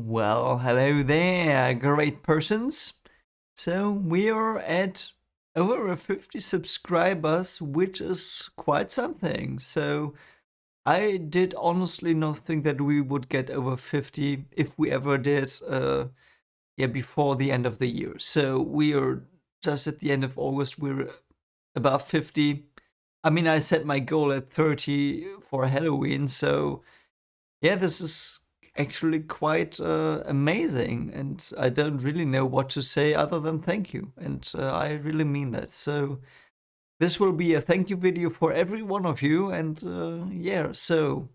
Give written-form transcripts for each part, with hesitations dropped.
Well, hello there, great persons. So we are at over 50 subscribers, which is quite something. So I did honestly not think that we would get over 50 if we ever did, before the end of the year. So we are just at the end of August, we're above 50. I mean, I set my goal at 30 for Halloween, so yeah, this is actually quite amazing, and I don't really know what to say other than thank you, and I really mean that. So this will be a thank you video for every one of you, and yeah, so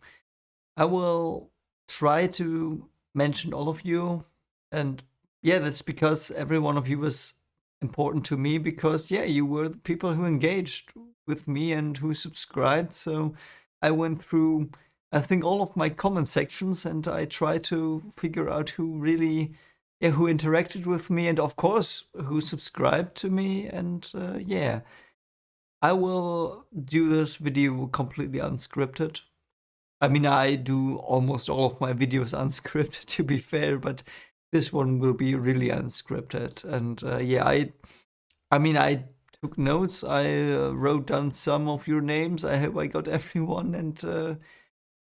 I will try to mention all of you, and yeah, that's because every one of you was important to me because yeah, you were the people who engaged with me and who subscribed. So I went through, I think, all of my comment sections and I tried to figure out who really, yeah, who interacted with me and of course who subscribed to me. And yeah, I will do this video completely unscripted. I mean, I do almost all of my videos unscripted, to be fair, but this one will be really unscripted. And yeah, I mean, I took notes. I wrote down some of your names. I hope I got everyone. And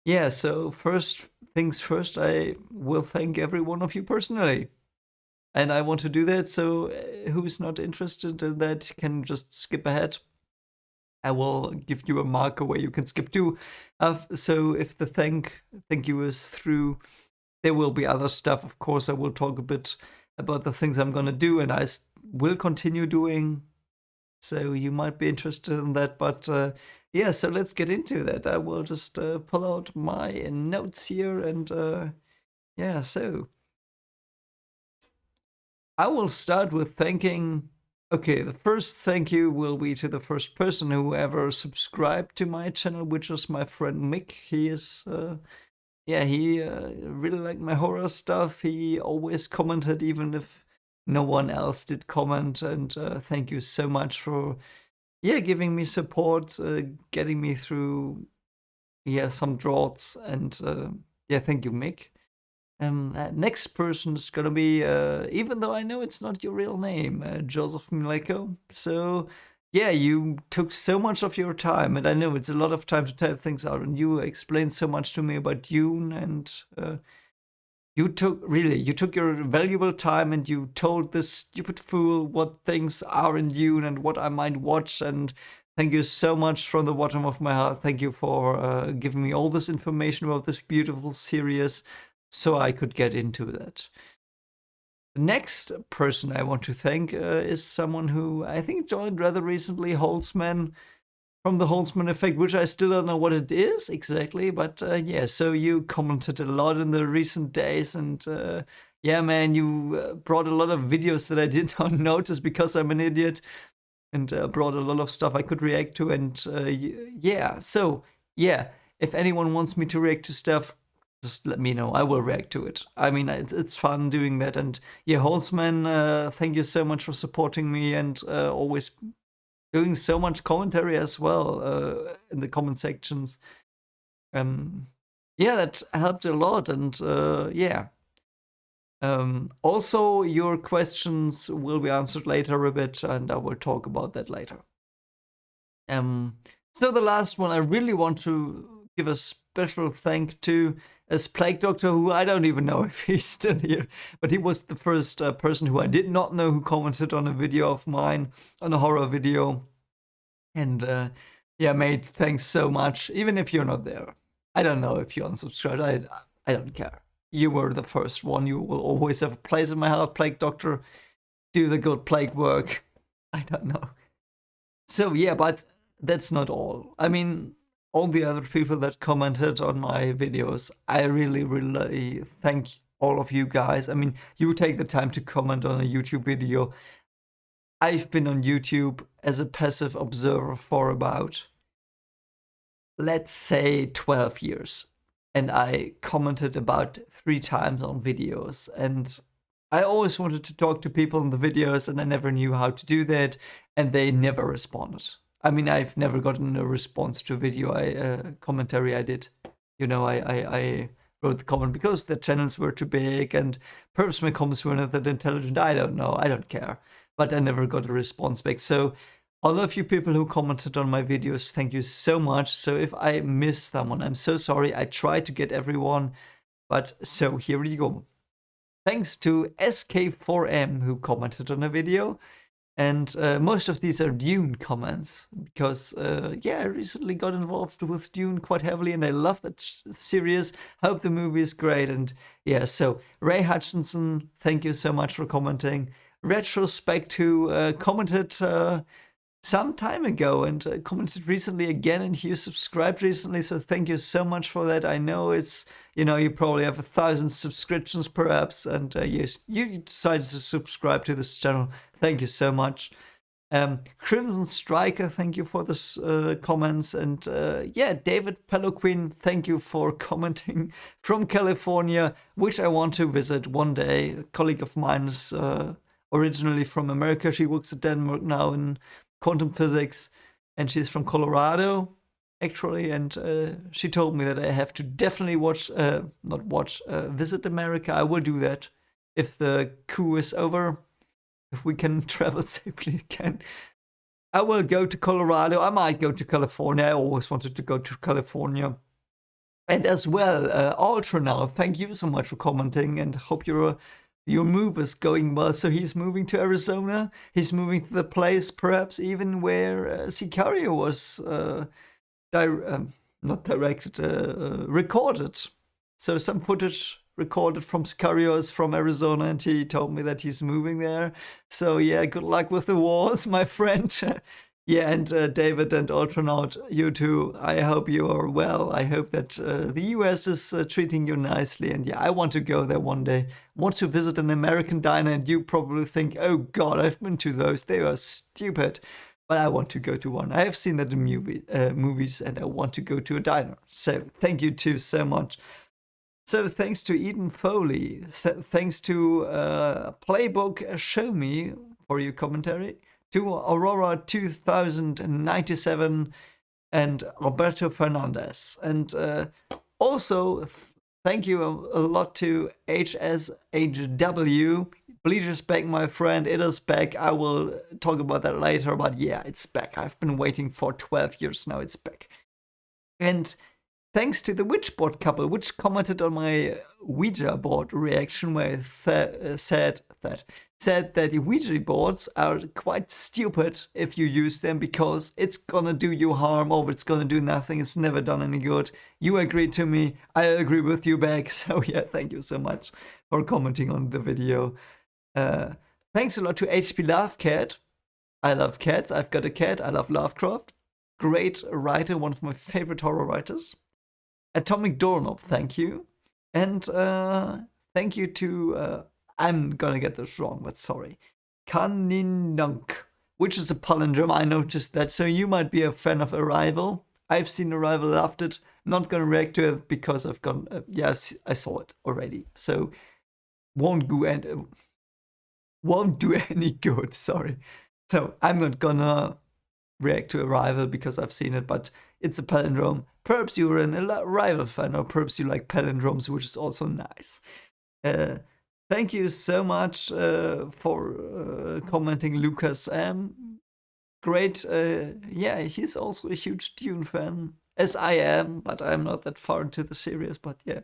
yeah, so first things first, I will thank every one of you personally. And I want to do that. So who's not interested in that can just skip ahead. I will give you a marker where you can skip to. So if the thank you is through, there will be other stuff. Of course, I will talk a bit about the things I'm gonna do, and I will continue doing. So you might be interested in that, but yeah. So let's get into that. I will just pull out my notes here, and yeah. So I will start with thanking. Okay, the first thank you will be to the first person who ever subscribed to my channel, which is my friend Mick. He is, yeah, he really liked my horror stuff. He always commented, even if no one else did comment. And thank you so much for, yeah, giving me support, getting me through, yeah, some droughts. And yeah, thank you, Mick. Next person is gonna be, even though I know it's not your real name, Joseph Mileko. So, yeah, you took so much of your time, and I know it's a lot of time to type things out, and you explained so much to me about Dune, and you took your valuable time, and you told this stupid fool what things are in Dune and what I might watch, and thank you so much from the bottom of my heart. Thank you for giving me all this information about this beautiful series so I could get into that. The next person I want to thank is someone who I think joined rather recently, Holzman from the Holzman Effect, which I still don't know what it is exactly, but yeah, so you commented a lot in the recent days, and yeah, man, you brought a lot of videos that I did not notice because I'm an idiot, and brought a lot of stuff I could react to, and yeah, so yeah, if anyone wants me to react to stuff, just let me know. I will react to it. I mean, it's fun doing that. And yeah, Holzman, thank you so much for supporting me and always doing so much commentary as well in the comment sections. Yeah, that helped a lot. And yeah. Also, your questions will be answered later a bit, and I will talk about that later. So the last one I really want to give a special thank to is Plague Doctor, who I don't even know if he's still here, but he was the first person who I did not know who commented on a video of mine, on a horror video. And yeah, mate, thanks so much. Even if you're not there, I don't know if you're unsubscribed. I don't care. You were the first one. You will always have a place in my heart, Plague Doctor. Do the good plague work. I don't know. So yeah, but that's not all. I mean, all the other people that commented on my videos, I really, really thank all of you guys. I mean, you take the time to comment on a YouTube video. I've been on YouTube as a passive observer for about, let's say, 12 years. And I commented about 3 times on videos. And I always wanted to talk to people in the videos, and I never knew how to do that. And they never responded. I mean, I've never gotten a response to a video commentary I did. You know, I wrote the comment because the channels were too big, and perhaps my comments were not that intelligent. I don't know. I don't care. But I never got a response back. So all of you people who commented on my videos, thank you so much. So if I miss someone, I'm so sorry. I try to get everyone, but so here you go. Thanks to SK4M who commented on a video. And most of these are Dune comments because, yeah, I recently got involved with Dune quite heavily and I love that series. Hope the movie is great. And yeah, so Ray Hutchinson, thank you so much for commenting. Retrospect, who commented some time ago and commented recently again, and you subscribed recently, so thank you so much for that. I know it's, you probably have 1,000 subscriptions perhaps, and yes, you decided to subscribe to this channel. Thank you so much. Crimson Striker, thank you for this comments, and yeah, David Peloquin, thank you for commenting from California, which I want to visit one day. A colleague of mine is originally from America. She works at Denmark now in quantum physics, and she's from Colorado actually, and she told me that I have to definitely visit America. I will do that if the coup is over, if we can travel safely again. I will go to Colorado. I might go to California. I always wanted to go to California. And as well, Ultra now, thank you so much for commenting, and hope your move is going well. So he's moving to Arizona. He's moving to the place perhaps even where Sicario was not directed, recorded. So some footage recorded from Sicario is from Arizona, and he told me that he's moving there. So yeah, good luck with the walls, my friend. Yeah, and David and Ultranaut, you too. I hope you are well. I hope that the US is treating you nicely. And yeah, I want to go there one day. Want to visit an American diner, and you probably think, oh God, I've been to those. They are stupid. But I want to go to one. I have seen that in movies, and I want to go to a diner. So thank you too so much. So thanks to Eden Foley. Thanks to Playbook Show Me for your commentary. To Aurora 2097 and Roberto Fernandez. And also, thank you a lot to HSHW. Bleach is back, my friend. It is back. I will talk about that later, but yeah, it's back. I've been waiting for 12 years now. It's back. And thanks to the Witchboard couple, which commented on my Ouija board reaction, where I said that the Ouija boards are quite stupid if you use them because it's gonna do you harm or it's gonna do nothing. It's never done any good. You agreed to me. I agree with you back. So yeah, thank you so much for commenting on the video. Thanks a lot to HP Lovecat. I love cats. I've got a cat. I love Lovecraft. Great writer, one of my favorite horror writers. Atomic Doorknob, thank you. And thank you to, I'm gonna get this wrong, but sorry. Kaninunk, which is a palindrome, I noticed that. So you might be a fan of Arrival. I've seen Arrival, loved it. Not gonna react to it because I've gone, yes, I saw it already. So won't do any good, sorry. So I'm not gonna react to Arrival because I've seen it, but it's a palindrome. Perhaps you're an Arrival fan, or perhaps you like palindromes, which is also nice. Thank you so much for commenting, Lucas M. Great. Yeah, he's also a huge Dune fan, as I am, but I'm not that far into the series. But yeah,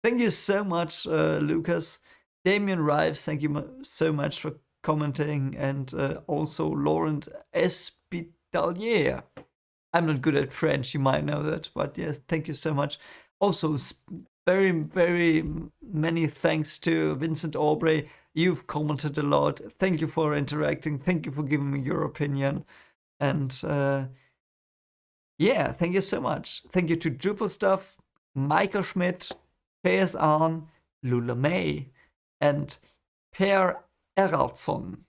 thank you so much, Lucas. Damien Rives, thank you so much for commenting, and also Laurent Espitalier. I'm not good at French, you might know that, but yes, thank you so much. Also, very, very many thanks to Vincent Aubrey. You've commented a lot. Thank you for interacting. Thank you for giving me your opinion. And yeah, thank you so much. Thank you to Drupal Stuff, Michael Schmidt, PS Arn, Lula May, and Per Eraldsson.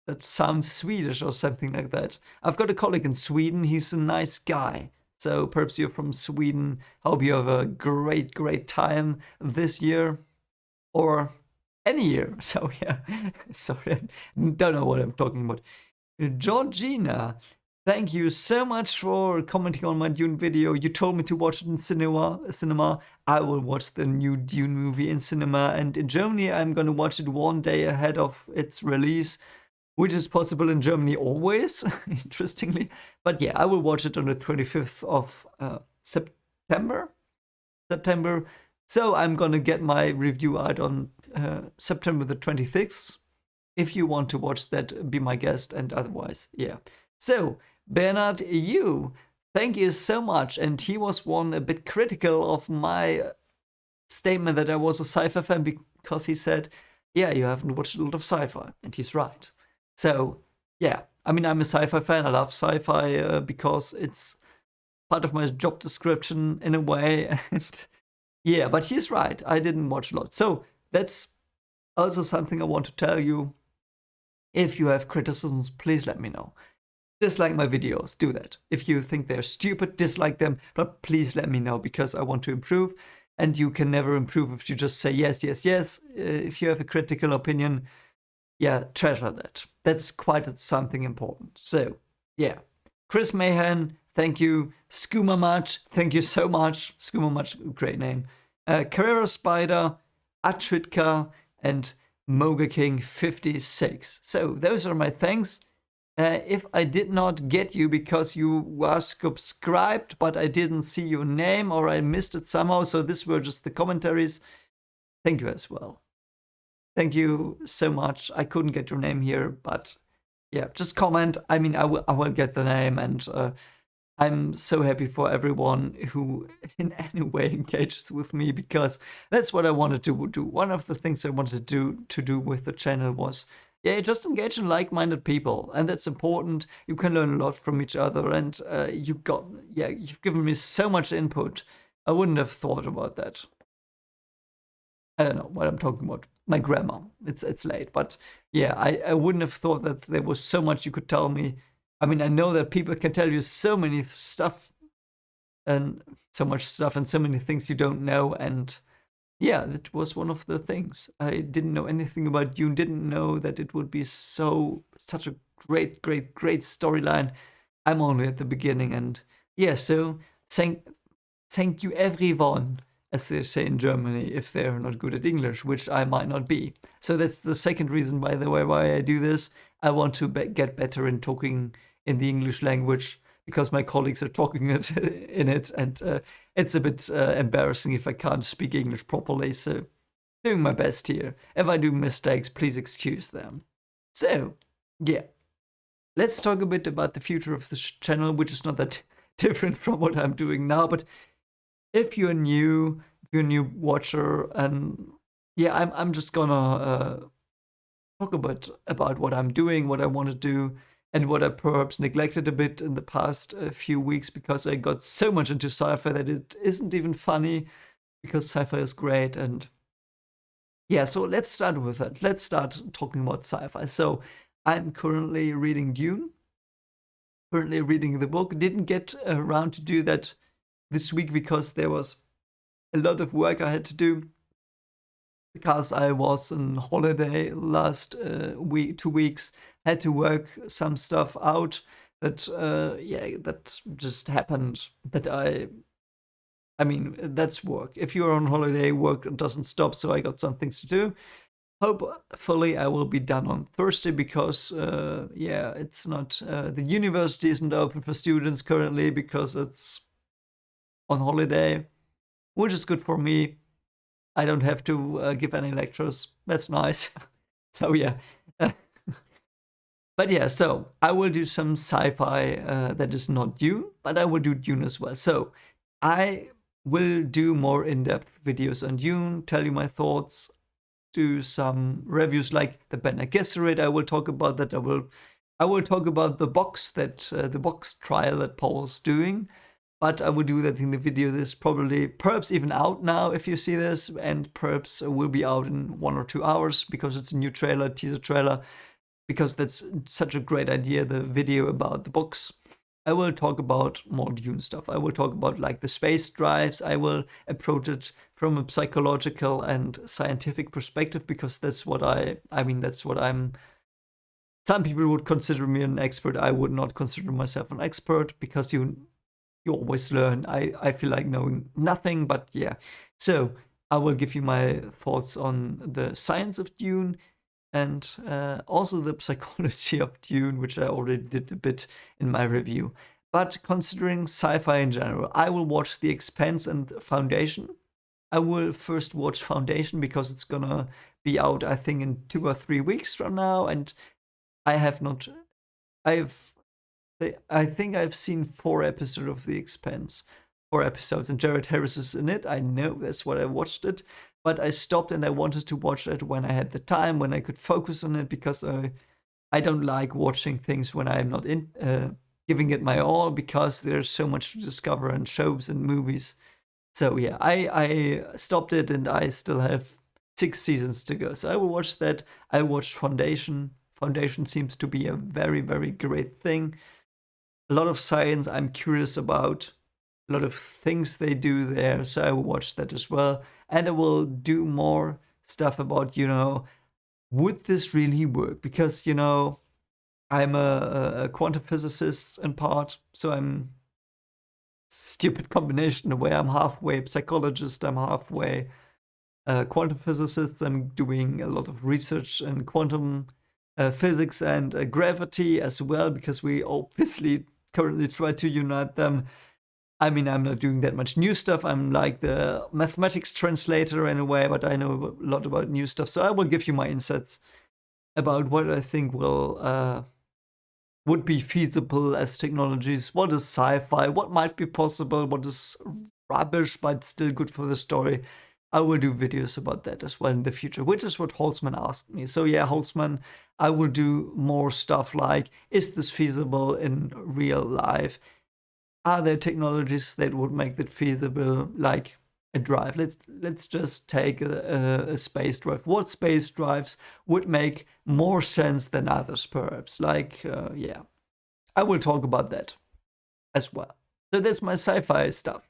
That sounds Swedish or something like that. I've got a colleague in Sweden. He's a nice guy. So perhaps you're from Sweden. Hope you have a great, great time this year or any year. So yeah, sorry, I don't know what I'm talking about. Georgina, Thank you so much for commenting on my Dune video. You told me to watch it in cinema. I will watch the new Dune movie in cinema, and in Germany I'm gonna watch it one day ahead of its release, which is possible in Germany always, interestingly. But yeah, I will watch it on the 25th of September. September. So I'm gonna get my review out on September the 26th. If you want to watch that, be my guest, and otherwise, yeah. So, Bernard, thank you so much. And he was one a bit critical of my statement that I was a sci-fi fan because he said, yeah, you haven't watched a lot of sci-fi. And he's right. So, yeah, I mean, I'm a sci-fi fan. I love sci-fi because it's part of my job description in a way. And yeah, but he's right. I didn't watch a lot. So, that's also something I want to tell you. If you have criticisms, please let me know. Dislike my videos, do that. If you think they're stupid, dislike them, but please let me know because I want to improve. And you can never improve if you just say yes, yes, yes. If you have a critical opinion, yeah, treasure that. That's quite something important. So, yeah. Chris Mahan, thank you. Skooma Much, thank you so much. Skooma Much, great name. Carrera Spider, Atritka, and Moga King 56. So those are my thanks. If I did not get you because you were subscribed, but I didn't see your name or I missed it somehow, so this were just the commentaries, thank you as well. Thank you so much. I couldn't get your name here, but yeah, just comment. I mean, I will get the name, and I'm so happy for everyone who in any way engages with me because that's what I wanted to do. One of the things I wanted to do with the channel was, yeah, just engage in like-minded people, and that's important. You can learn a lot from each other, and you've given me so much input. I wouldn't have thought about that. I don't know what I'm talking about. My grammar. It's late, but yeah, I wouldn't have thought that there was so much you could tell me. I mean, I know that people can tell you so many stuff and so much stuff and so many things you don't know. And yeah, that was one of the things. I didn't know anything about Dune, didn't know that it would be such a great, great, great storyline. I'm only at the beginning. And yeah, so thank you everyone, as they say in Germany, if they're not good at English, which I might not be. So that's the second reason, by the way, why I do this. I want to get better in talking in the English language because my colleagues are talking in it, and it's a bit embarrassing if I can't speak English properly. So, doing my best here. If I do mistakes, please excuse them. So, yeah, let's talk a bit about the future of this channel, which is not that different from what I'm doing now. But if you're new, watcher, and yeah, I'm just gonna talk about what I'm doing, what I want to do, and what I perhaps neglected a bit in the past few weeks because I got so much into sci-fi that it isn't even funny because sci-fi is great. And yeah, so let's start with that. Let's start talking about sci-fi. So I'm currently reading Dune, currently reading the book. Didn't get around to do that this week because there was a lot of work I had to do because I was on holiday last 2 weeks, had to work some stuff out that that just happened. That I mean, that's work. If you're on holiday, work doesn't stop. So I got some things to do. Hopefully, I will be done on Thursday because it's not the university isn't open for students currently because it's on holiday, which is good for me. I don't have to give any lectures. That's nice. So yeah. But yeah, so I will do some sci-fi that is not Dune, but I will do Dune as well. So I will do more in-depth videos on Dune, tell you my thoughts, do some reviews like the Bene Gesserit. I will talk about that. I will talk about the box trial that Paul's doing. But I will do that in the video. This perhaps even out now if you see this, and perhaps will be out in 1 or 2 hours because it's a new teaser trailer, because that's such a great idea, the video about the books. I will talk about more Dune stuff. I will talk about like the space drives. I will approach it from a psychological and scientific perspective because that's what I'm some people would consider me an expert. I would not consider myself an expert because you always learn. I feel like knowing nothing, but yeah. So I will give you my thoughts on the science of Dune and also the psychology of Dune, which I already did a bit in my review. But considering sci-fi in general, I will watch The Expanse and Foundation. I will first watch Foundation because it's gonna be out, I think, in 2 or 3 weeks from now, and I have not. I've. I think I've seen 4 episodes of The Expanse, 4 episodes, and Jared Harris is in it. I know that's what I watched it, but I stopped and I wanted to watch it when I had the time, when I could focus on it, because I don't like watching things when I'm not in giving it my all, because there's so much to discover in shows and movies. So yeah, I stopped it and I still have 6 seasons to go. So I will watch that. I watched Foundation. Foundation seems to be a very, very great thing. A lot of science I'm curious about. A lot of things they do there. So I will watch that as well. And I will do more stuff about, would this really work? Because, I'm a quantum physicist in part. So I'm stupid combination, the way I'm halfway psychologist, I'm halfway quantum physicist. I'm doing a lot of research in quantum physics and gravity as well, because we obviously currently try to unite them. I mean, I'm not doing that much new stuff. I'm like the mathematics translator in a way, but I know a lot about new stuff. So I will give you my insights about what I think would be feasible as technologies. What is sci-fi? What might be possible? What is rubbish but still good for the story? I will do videos about that as well in the future, which is what Holtzman asked me. So yeah, Holtzman, I will do more stuff like, is this feasible in real life? Are there technologies that would make that feasible, like a drive? Let's just take a space drive. What space drives would make more sense than others, perhaps? Like, yeah, I will talk about that as well. So that's my sci-fi stuff.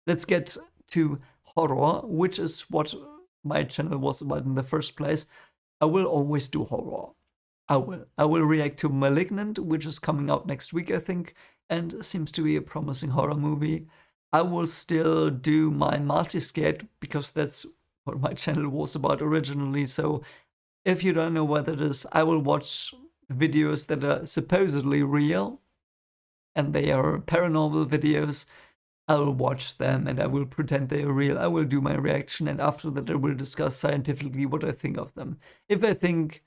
Let's get to horror, which is what my channel was about in the first place. I will always do horror. I will react to Malignant, which is coming out next week, I think, and seems to be a promising horror movie. I will still do my multi-skate because that's what my channel was about originally. So if you don't know what that is, I will watch videos that are supposedly real and they are paranormal videos. I will watch them and I will pretend they are real. I will do my reaction, and after that I will discuss scientifically what I think of them. If I think,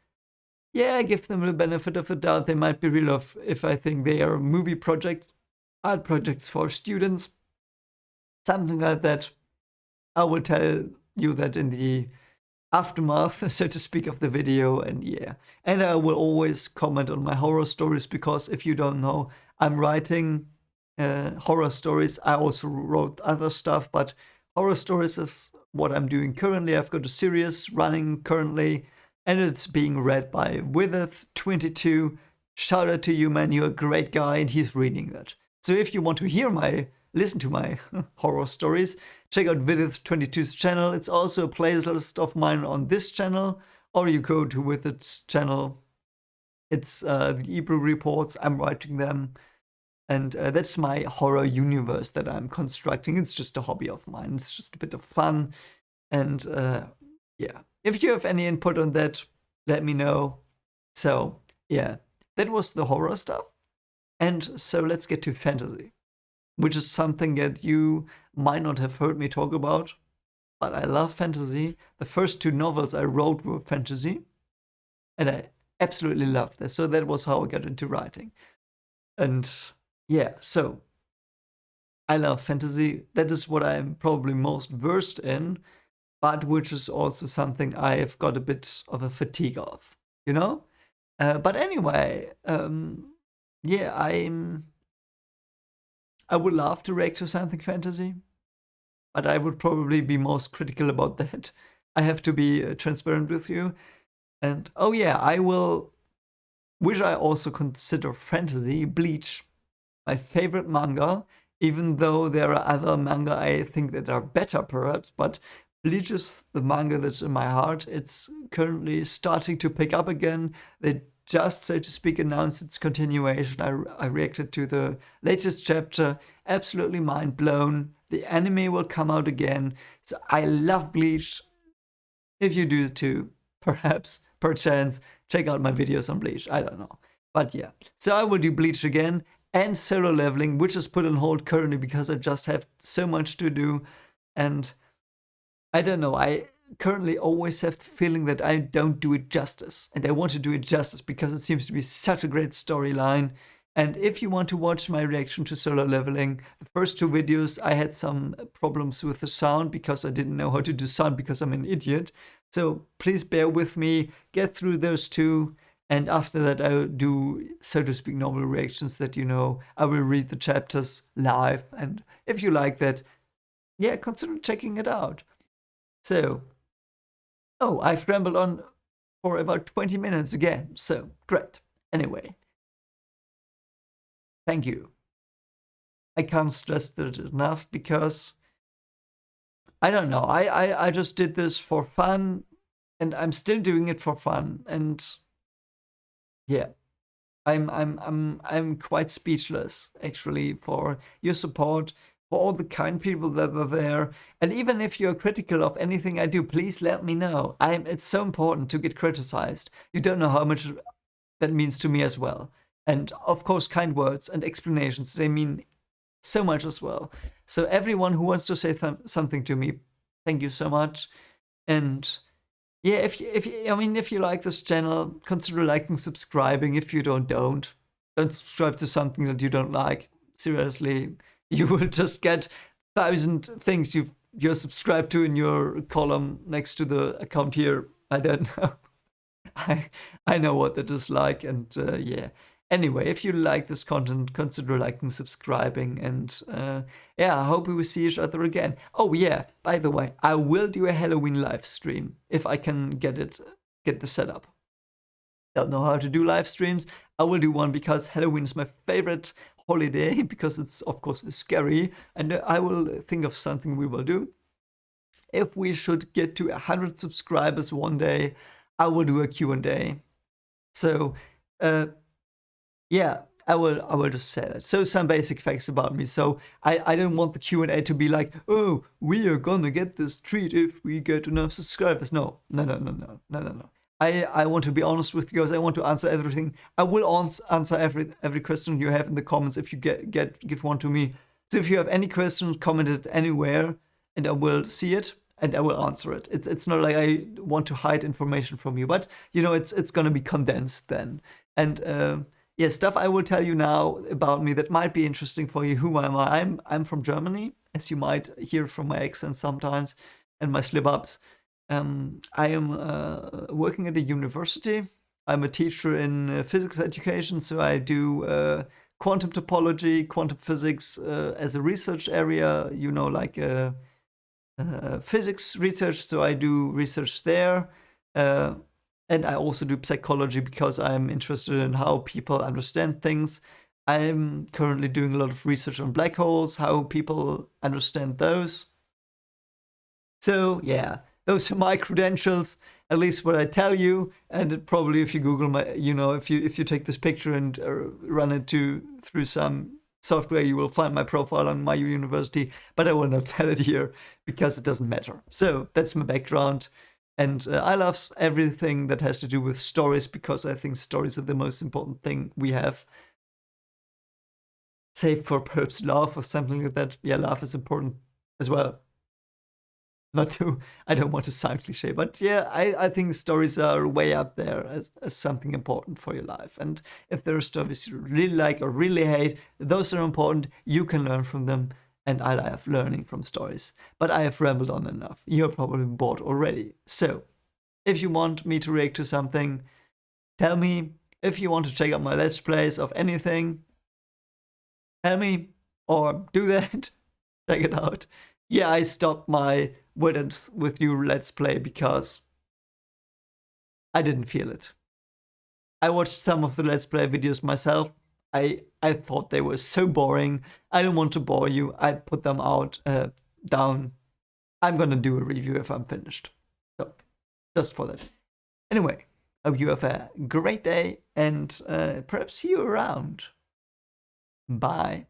yeah, I give them the benefit of the doubt, they might be real. If I think they are movie projects, art projects for students, something like that, I will tell you that in the aftermath, so to speak, of the video. And yeah, and I will always comment on my horror stories, because if you don't know, I'm writing horror stories. I also wrote other stuff, but horror stories is what I'm doing currently. I've got a series running currently, and it's being read by Witheth22. Shout out to you, man. You're a great guy, and he's reading that. So if you want to listen to my horror stories, check out Witheth22's channel. It's also a playlist of mine on this channel, or you go to Witheth's channel. It's the Hebrew reports. I'm writing them. And that's my horror universe that I'm constructing. It's just a hobby of mine. It's just a bit of fun. And yeah, if you have any input on that, let me know. So yeah, that was the horror stuff. And so let's get to fantasy, which is something that you might not have heard me talk about. But I love fantasy. The first 2 novels I wrote were fantasy. And I absolutely loved this. So that was how I got into writing. And yeah, so I love fantasy. That is what I'm probably most versed in, but which is also something I've got a bit of a fatigue of, you know? But anyway, yeah, I would love to react to something fantasy, but I would probably be most critical about that. I have to be transparent with you. And oh yeah, I will, which I also consider fantasy, Bleach. My favorite manga, even though there are other manga I think that are better perhaps, but Bleach is the manga that's in my heart. It's currently starting to pick up again. They just, so to speak, announced its continuation. I reacted to the latest chapter. Absolutely mind blown. The anime will come out again. So I love Bleach. If you do too, perhaps, perchance, check out my videos on Bleach. I don't know. But yeah. So I will do Bleach again and Solo Leveling, which is put on hold currently because I just have so much to do. And I don't know. I currently always have the feeling that I don't do it justice. And I want to do it justice because it seems to be such a great storyline. And if you want to watch my reaction to Solo Leveling, the first two videos I had some problems with the sound because I didn't know how to do sound because I'm an idiot. So please bear with me, get through those two. And after that, I'll do, so to speak, normal reactions that you know. I will read the chapters live. And if you like that, yeah, consider checking it out. So, oh, I've rambled on for about 20 minutes again. So, great. Anyway, thank you. I can't stress that enough because I don't know. I just did this for fun and I'm still doing it for fun. And yeah, I'm quite speechless actually for your support, for all the kind people that are there. And even if you're critical of anything I do, please let me know. It's so important to get criticized. You don't know how much that means to me as well. And of course, kind words and explanations, they mean so much as well. So everyone who wants to say something to me, thank you so much. And yeah, if you like this channel, consider liking, subscribing. If you don't subscribe to something that you don't like. Seriously, you will just get 1,000 things you're subscribed to in your column next to the account here. I don't know. I know what that is like, and yeah. Anyway, if you like this content, consider liking, subscribing, and yeah, I hope we will see each other again. Oh yeah, by the way, I will do a Halloween live stream if I can get the setup. Don't know how to do live streams. I will do one because Halloween is my favorite holiday because it's of course scary, and I will think of something we will do. If we should get to 100 subscribers one day, I will do a Q&A. So, yeah, I will just say that. So some basic facts about me. So I don't want the Q&A to be like, oh, we are gonna get this treat if we get enough subscribers. No. I want to be honest with you guys. I want to answer everything. I will answer every question you have in the comments if you give one to me. So if you have any questions, comment it anywhere, and I will see it and I will answer it. It's not like I want to hide information from you, but you know it's gonna be condensed then. And yeah, stuff I will tell you now about me that might be interesting for you. Who am I? I'm from Germany, as you might hear from my accent sometimes and my slip-ups. I am working at a university. I'm a teacher in physics education, so I do quantum topology, quantum physics as a research area, you know, like physics research, so I do research there. And I also do psychology because I'm interested in how people understand things. I'm currently doing a lot of research on black holes, how people understand those. So yeah, those are my credentials, at least what I tell you. And probably if you Google my, you know, if you take this picture and run it through some software, you will find my profile on my university. But I will not tell it here because it doesn't matter. So that's my background. And I love everything that has to do with stories because I think stories are the most important thing we have. Save for perhaps love or something like that. Yeah, love is important as well. I don't want to sound cliche, but yeah, I think stories are way up there as something important for your life. And if there are stories you really like or really hate, those are important. You can learn from them. And I love learning from stories. But I have rambled on enough. You're probably bored already. So, if you want me to react to something, tell me. If you want to check out my Let's Plays of anything, tell me. Or do that. Check it out. Yeah, I stopped my With You Let's Play because I didn't feel it. I watched some of the Let's Play videos myself. I thought they were so boring. I don't want to bore you. I put them out down. I'm gonna do a review if I'm finished. So, just for that. Anyway, Hope you have a great day and perhaps see you around. Bye.